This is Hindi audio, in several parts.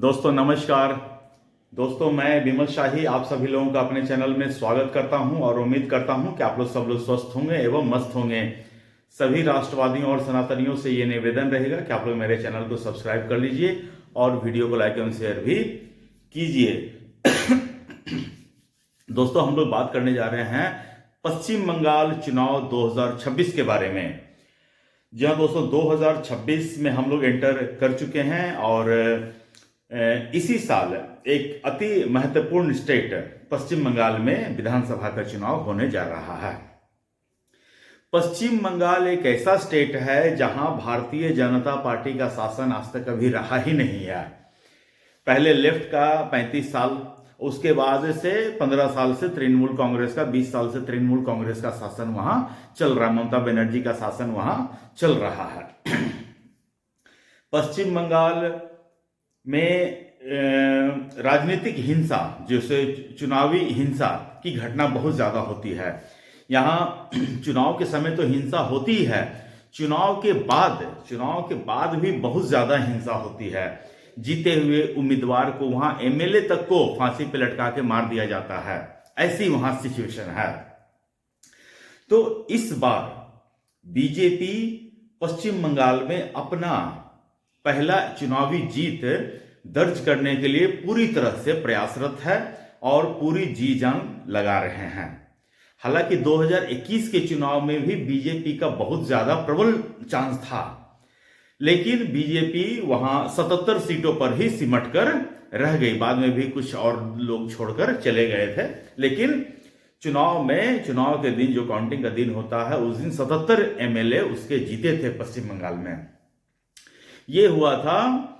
दोस्तों नमस्कार। दोस्तों मैं विमल शाही आप सभी लोगों का अपने चैनल में स्वागत करता हूं और उम्मीद करता हूं कि आप लोग सब लोग स्वस्थ होंगे एवं मस्त होंगे। सभी राष्ट्रवादियों और सनातनियों से ये निवेदन रहेगा कि आप लोग मेरे चैनल को सब्सक्राइब कर लीजिए और वीडियो को लाइक एवं शेयर भी कीजिए। दोस्तों हम लोग बात करने जा रहे हैं पश्चिम बंगाल चुनाव 2026 के बारे में। जी हाँ दोस्तों, 2026 में हम लोग एंटर कर चुके हैं और इसी साल एक अति महत्वपूर्ण स्टेट पश्चिम बंगाल में विधानसभा का चुनाव होने जा रहा है। पश्चिम बंगाल एक ऐसा स्टेट है जहां भारतीय जनता पार्टी का शासन आज तक कभी रहा ही नहीं है। पहले लेफ्ट का 35 साल, उसके बाद से 15 साल से तृणमूल कांग्रेस का, 20 साल से तृणमूल कांग्रेस का शासन वहां चल रहा है, ममता बनर्जी का शासन वहां चल रहा है। पश्चिम बंगाल में राजनीतिक हिंसा, जैसे चुनावी हिंसा की घटना बहुत ज्यादा होती है। यहाँ चुनाव के समय तो हिंसा होती है, चुनाव के बाद भी बहुत ज्यादा हिंसा होती है। जीते हुए उम्मीदवार को वहां एमएलए तक को फांसी पे लटका के मार दिया जाता है, ऐसी वहां सिचुएशन है। तो इस बार बीजेपी पश्चिम बंगाल में अपना पहला चुनावी जीत दर्ज करने के लिए पूरी तरह से प्रयासरत है और पूरी जी जान लगा रहे हैं। हालांकि 2021 के चुनाव में भी बीजेपी का बहुत ज्यादा प्रबल चांस था, लेकिन बीजेपी वहां 77 सीटों पर ही सिमट कर रह गई। बाद में भी कुछ और लोग छोड़कर चले गए थे, लेकिन चुनाव के दिन, जो काउंटिंग का दिन होता है, उस दिन 77 एमएलए उसके जीते थे पश्चिम बंगाल में। ये हुआ था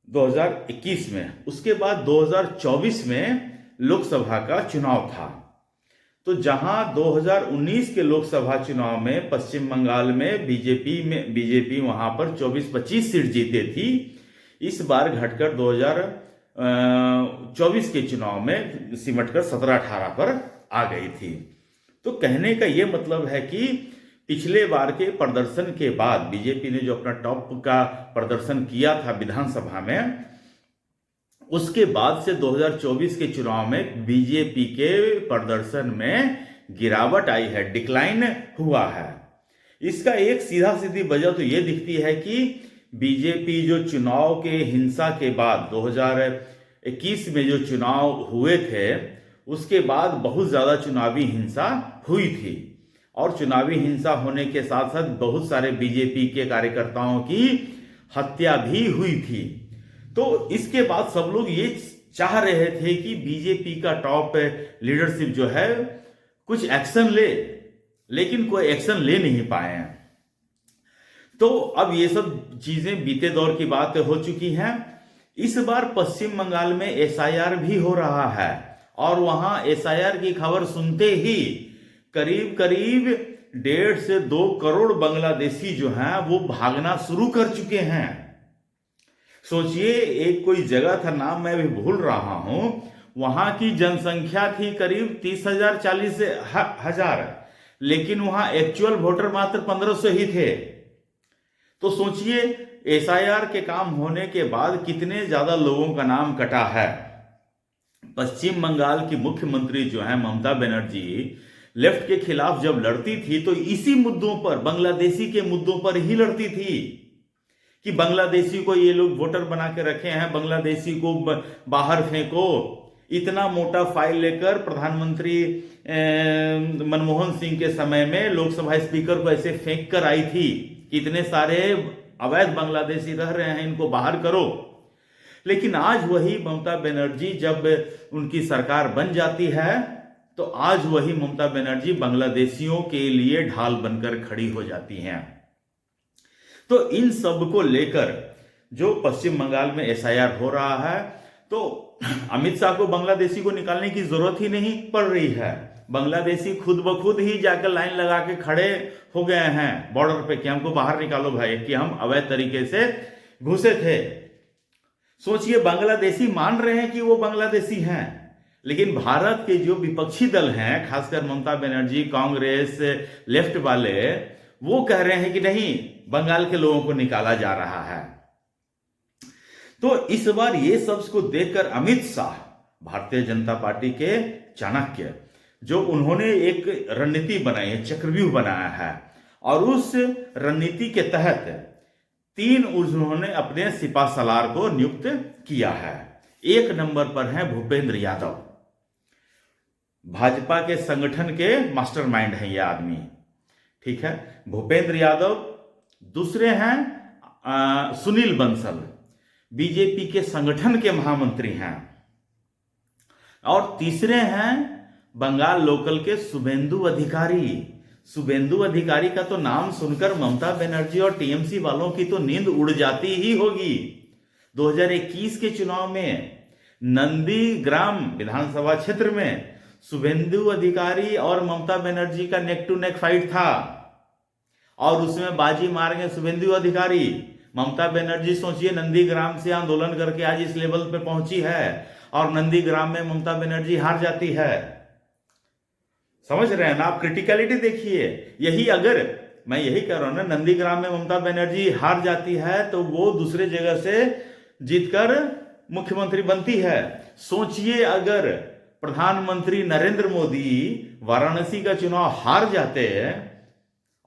2021 में। उसके बाद 2024 में लोकसभा का चुनाव था। तो जहां 2019 के लोकसभा चुनाव में पश्चिम बंगाल में बीजेपी वहां पर 24-25 सीट जीते थी, इस बार घटकर 2024 के चुनाव में सिमटकर 17-18 पर आ गई थी। तो कहने का यह मतलब है कि पिछले बार के प्रदर्शन के बाद बीजेपी ने जो अपना टॉप का प्रदर्शन किया था विधानसभा में, उसके बाद से 2024 के चुनाव में बीजेपी के प्रदर्शन में गिरावट आई है, डिक्लाइन हुआ है। इसका एक सीधा सीधी वजह तो यह दिखती है कि बीजेपी जो चुनाव के हिंसा के बाद 2021 में जो चुनाव हुए थे, उसके बाद बहुत ज्यादा चुनावी हिंसा हुई थी और चुनावी हिंसा होने के साथ साथ बहुत सारे बीजेपी के कार्यकर्ताओं की हत्या भी हुई थी। तो इसके बाद सब लोग ये चाह रहे थे कि बीजेपी का टॉप लीडरशिप जो है कुछ एक्शन ले, लेकिन कोई एक्शन ले नहीं पाए हैं। तो अब ये सब चीजें बीते दौर की बात हो चुकी हैं। इस बार पश्चिम बंगाल में एसआईआर भी हो रहा है और वहां एसआईआर की खबर सुनते ही करीब 1.5 से 2 करोड़ बांग्लादेशी जो हैं वो भागना शुरू कर चुके हैं। सोचिए, एक कोई जगह था, नाम मैं भी भूल रहा हूं, वहां की जनसंख्या थी करीब 30,000 40,000, लेकिन वहां एक्चुअल वोटर मात्र 1500 ही थे। तो सोचिए, एसआईआर के काम होने के बाद कितने ज्यादा लोगों का नाम कटा है। पश्चिम बंगाल की मुख्यमंत्री जो है ममता बनर्जी लेफ्ट के खिलाफ जब लड़ती थी तो इसी मुद्दों पर, बांग्लादेशी के मुद्दों पर ही लड़ती थी कि बांग्लादेशी को ये लोग वोटर बना के रखे हैं, बांग्लादेशी को बाहर फेंको। इतना मोटा फाइल लेकर प्रधानमंत्री मनमोहन सिंह के समय में लोकसभा स्पीकर को ऐसे फेंक कर आई थी कि इतने सारे अवैध बांग्लादेशी रह रहे हैं, इनको बाहर करो। लेकिन आज वही ममता बनर्जी जब उनकी सरकार बन जाती है, तो आज वही ममता बनर्जी बांग्लादेशियों के लिए ढाल बनकर खड़ी हो जाती हैं। तो इन सब को लेकर जो पश्चिम बंगाल में एसआईआर हो रहा है, तो अमित शाह को बांग्लादेशी को निकालने की जरूरत ही नहीं पड़ रही है। बांग्लादेशी खुद ब खुद ही जाकर लाइन लगा के खड़े हो गए हैं बॉर्डर पे कि हमको बाहर निकालो भाई, कि हम अवैध तरीके से घुसे थे। सोचिए, बांग्लादेशी मान रहे हैं कि वो बांग्लादेशी हैं, लेकिन भारत के जो विपक्षी दल हैं, खासकर ममता बनर्जी, कांग्रेस, लेफ्ट वाले, वो कह रहे हैं कि नहीं, बंगाल के लोगों को निकाला जा रहा है। तो इस बार ये सब को देखकर अमित शाह, भारतीय जनता पार्टी के चाणक्य, जो उन्होंने एक रणनीति बनाई है, चक्रव्यूह बनाया है, और उस रणनीति के तहत 3 उन्होंने अपने सिपह सलार को नियुक्त किया है। 1 नंबर पर है भूपेंद्र यादव, भाजपा के संगठन के मास्टरमाइंड हैं ये आदमी, ठीक है, भूपेंद्र यादव। दूसरे हैं सुनील बंसल, बीजेपी के संगठन के महामंत्री हैं। और तीसरे हैं बंगाल लोकल के शुभेंदु अधिकारी। शुभेंदु अधिकारी का तो नाम सुनकर ममता बनर्जी और टीएमसी वालों की तो नींद उड़ जाती ही होगी। 2021 के चुनाव में नंदीग्राम विधानसभा क्षेत्र में शुभेंदु अधिकारी और ममता बनर्जी का नेक टू नेक फाइट था, और उसमें बाजी मार गए शुभेंदु अधिकारी। ममता बनर्जी सोचिए नंदीग्राम से आंदोलन करके आज इस लेवल पे पहुंची है, और नंदीग्राम में ममता बनर्जी हार जाती है। समझ रहे हैं ना आप? क्रिटिकलिटी देखिए। यही अगर मैं यही कह रहा हूं ना, नंदीग्राम में ममता बनर्जी हार जाती है तो वो दूसरे जगह से जीतकर मुख्यमंत्री बनती है। सोचिए अगर प्रधानमंत्री नरेंद्र मोदी वाराणसी का चुनाव हार जाते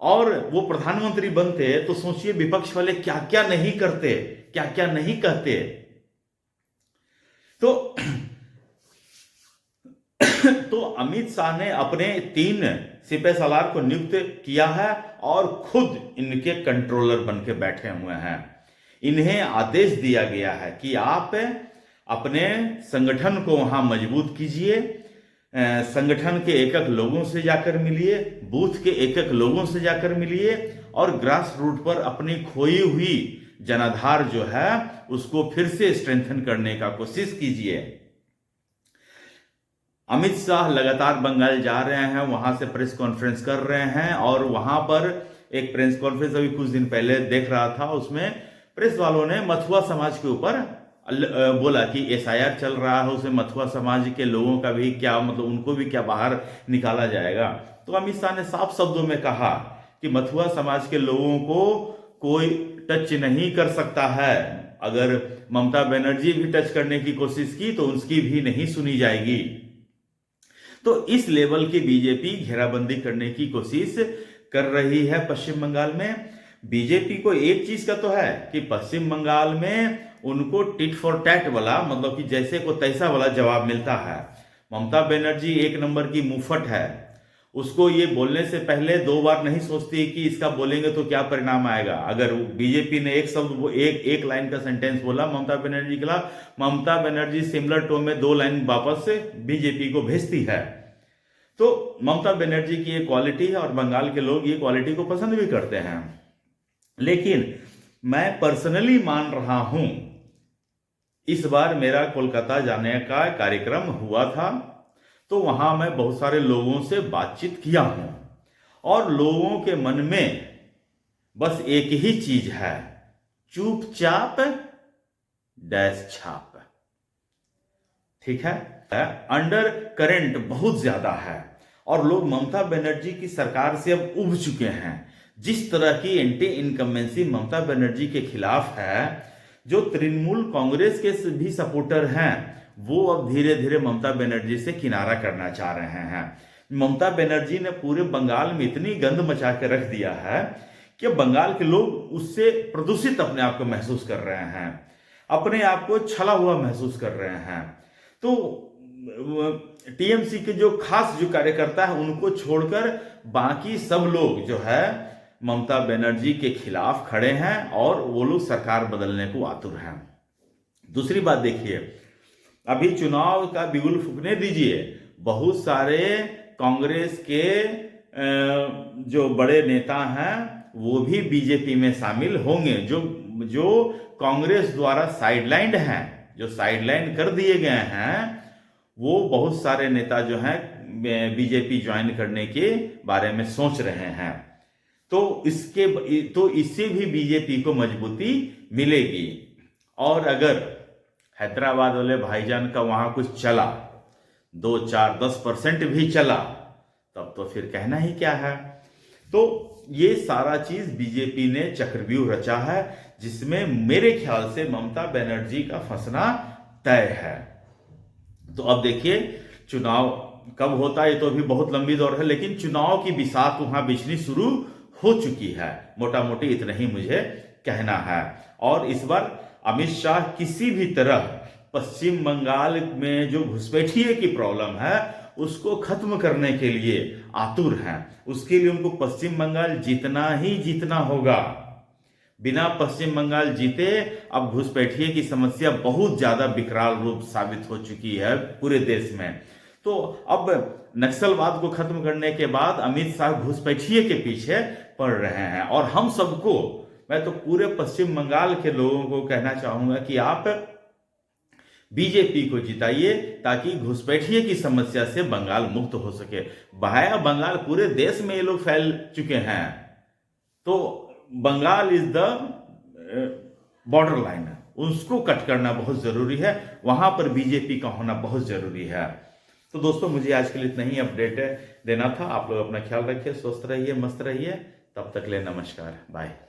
और वो प्रधानमंत्री बनते, तो सोचिए विपक्ष वाले क्या क्या नहीं करते, क्या क्या नहीं कहते। तो अमित शाह ने अपने 3 सिपह सलार को नियुक्त किया है और खुद इनके कंट्रोलर बन के बैठे हुए हैं। इन्हें आदेश दिया गया है कि आप अपने संगठन को वहां मजबूत कीजिए, संगठन के एक लोगों से जाकर मिलिए, बूथ के एक लोगों से जाकर मिलिए, और ग्रास रूट पर अपनी खोई हुई जनाधार जो है उसको फिर से स्ट्रेंथन करने का कोशिश कीजिए। अमित शाह लगातार बंगाल जा रहे हैं, वहां से प्रेस कॉन्फ्रेंस कर रहे हैं, और वहां पर एक प्रेस कॉन्फ्रेंस अभी कुछ दिन पहले देख रहा था, उसमें प्रेस वालों ने मथुआ समाज के ऊपर बोला कि एसआईआर चल रहा है, उसमें मथुआ समाज के लोगों का भी क्या मतलब, उनको भी क्या बाहर निकाला जाएगा। तो अमित शाह ने साफ शब्दों में कहा कि मथुआ समाज के लोगों को कोई टच नहीं कर सकता है, अगर ममता बनर्जी भी टच करने की कोशिश की तो उसकी भी नहीं सुनी जाएगी। तो इस लेवल की बीजेपी घेराबंदी करने की कोशिश कर रही है पश्चिम बंगाल में। बीजेपी को एक चीज का तो है कि पश्चिम बंगाल में उनको टिट फॉर टैट वाला, मतलब कि जैसे को तैसा वाला जवाब मिलता है। ममता बनर्जी 1 नंबर की मुफट है, उसको ये बोलने से पहले 2 बार नहीं सोचती कि इसका बोलेंगे तो क्या परिणाम आएगा। अगर बीजेपी ने एक शब्द एक लाइन का सेंटेंस बोला ममता बनर्जी के खिलाफ, ममता बनर्जी सिमिलर टोन में 2 लाइन वापस से बीजेपी को भेजती है। तो ममता बनर्जी की ये क्वालिटी है और बंगाल के लोग ये क्वालिटी को पसंद भी करते हैं। लेकिन मैं पर्सनली मान रहा हूं, इस बार मेरा कोलकाता जाने का कार्यक्रम हुआ था, तो वहां मैं बहुत सारे लोगों से बातचीत किया हूं, और लोगों के मन में बस एक ही चीज है, चुपचाप डैश छाप। ठीक है, अंडर करंट बहुत ज्यादा है और लोग ममता बनर्जी की सरकार से अब उब चुके हैं। जिस तरह की एंटी इनकम्बेंसी ममता बनर्जी के खिलाफ है, जो तृणमूल कांग्रेस के भी सपोर्टर हैं वो अब धीरे धीरे ममता बनर्जी से किनारा करना चाह रहे हैं। ममता बनर्जी ने पूरे बंगाल में इतनी गंद मचा के रख दिया है कि बंगाल के लोग उससे प्रदूषित अपने आप को महसूस कर रहे हैं, अपने आप को छला हुआ महसूस कर रहे हैं। तो टीएमसी के जो खास जो कार्यकर्ता है उनको छोड़कर बाकी सब लोग जो है ममता बनर्जी के खिलाफ खड़े हैं और वो लोग सरकार बदलने को आतुर हैं। दूसरी बात देखिए, अभी चुनाव का बिगुल फूकने दीजिए, बहुत सारे कांग्रेस के जो बड़े नेता हैं वो भी बीजेपी में शामिल होंगे, जो कांग्रेस द्वारा साइडलाइंड हैं, जो साइडलाइन कर दिए गए हैं, वो बहुत सारे नेता जो हैं बीजेपी ज्वाइन करने के बारे में सोच रहे हैं। तो इससे भी बीजेपी को मजबूती मिलेगी। और अगर हैदराबाद वाले भाईजान का वहां कुछ चला, 2, 4, 10% भी चला, तब तो फिर कहना ही क्या है। तो ये सारा चीज बीजेपी ने चक्रव्यूह रचा है, जिसमें मेरे ख्याल से ममता बनर्जी का फंसना तय है। तो अब देखिए चुनाव कब होता है, ये तो अभी बहुत लंबी दौर है, लेकिन चुनाव की बिसात वहां बिछनी शुरू हो चुकी है। मोटा मोटी इतना ही मुझे कहना है। और इस बार अमित शाह किसी भी तरह पश्चिम बंगाल में जो घुसपैठिए की प्रॉब्लम है उसको खत्म करने के लिए आतुर हैं। उसके लिए उनको पश्चिम बंगाल जीतना ही जीतना होगा। बिना पश्चिम बंगाल जीते अब घुसपैठिए की समस्या बहुत ज्यादा विकराल रूप साबित हो चुकी है पूरे देश में। तो अब नक्सलवाद को खत्म करने के बाद अमित शाह घुसपैठिए के पीछे पड़ रहे हैं। और हम सबको, मैं तो पूरे पश्चिम बंगाल के लोगों को कहना चाहूंगा कि आप बीजेपी को जिताइए ताकि घुसपैठिए की समस्या से बंगाल मुक्त हो सके। बहाया बंगाल पूरे देश में ये लोग फैल चुके हैं। तो Bengal is the border line, उसको कट करना बहुत जरूरी है। वहां पर बीजेपी का होना बहुत जरूरी है। तो दोस्तों मुझे आज के लिए इतना ही अपडेट देना था। आप लोग अपना ख्याल रखिए, स्वस्थ रहिए, मस्त रहिए। तब तक ले नमस्कार, बाय।